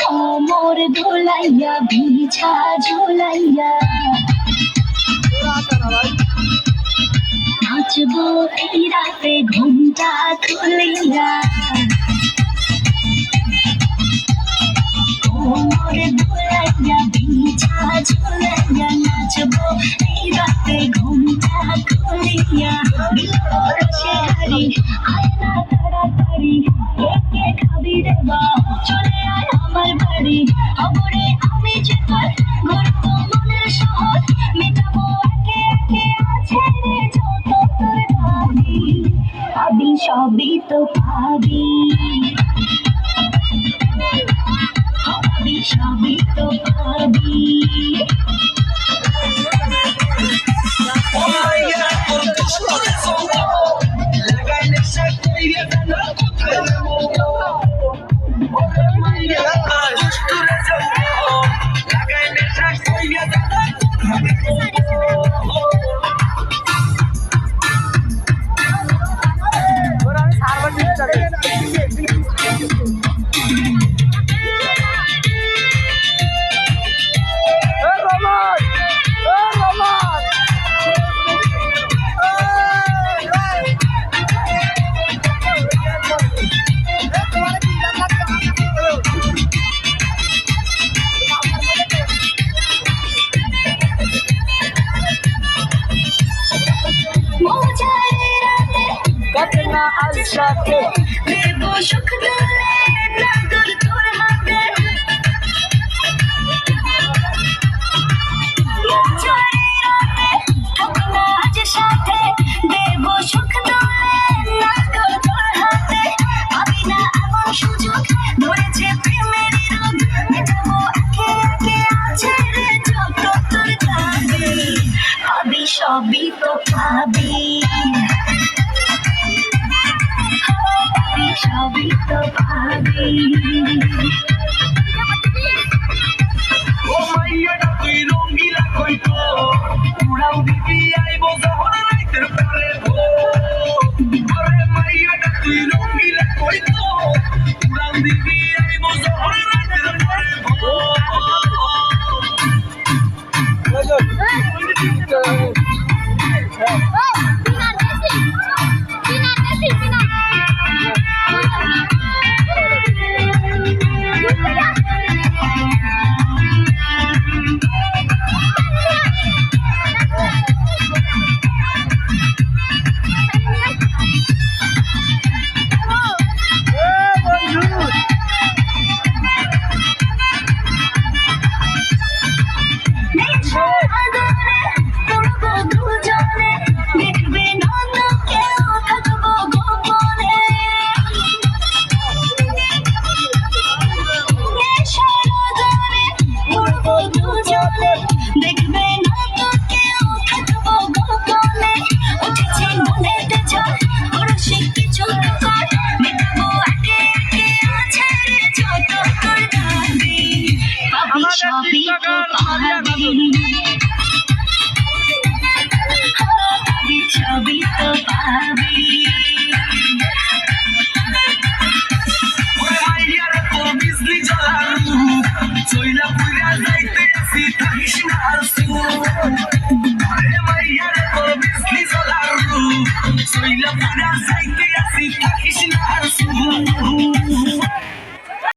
কোমর ধুলাইয়া বিছা ঝুলাইয়া নাচবো এই রাতে ঘুমটা খুলিয়া কোমর ধুলাইয়া বিছা ঝুলাইয়া নাচবো এই রাতে ঘুমটা খুলিয়া বিলরসে হারি আয়না তাড়াতাড়ি কে খাবি রে বা চলে আয় আমার বাড়ি খবরে আমি যে তোর গর্ব মনের শহর মেটাবো একে একে আছে রে যত তোর দাবি পাবি সবই তো পাবি পাবি সবই তো পাবি Katna al-Shake দেবো সুখ দোলে নাগর তোর হাতে থাকনা আজ সাথে দেবো সুখ দোলে নাগর তোর হাতে পাবি না এমন সুযোগ ধরেছে প্রেমের রোগ মেটাবো একে একে আছে রে যত তোর দাবি পাবি সবই তো পাবি সবই তো পাবি ও মাইয়াটা তুই রঙ্গিলা কইতো উড়াও দিবি আইবো যখন রাইতের পরে ওরে মাইয়াটা তুই রঙ্গিলা কইতো উড়াও দিবি আইবো যখন রাইতের পরে সবই তো পাবি সবই তো পাবি ওরে মাইয়ারে তোর বিজলি জ্বালানো চইলা পুরা যাইতে আসি থাকিস না আসু ওরে মাইয়ারে তোর বিজলি জ্বালানো চইলা পুরা যাইতে আসি থাকিস না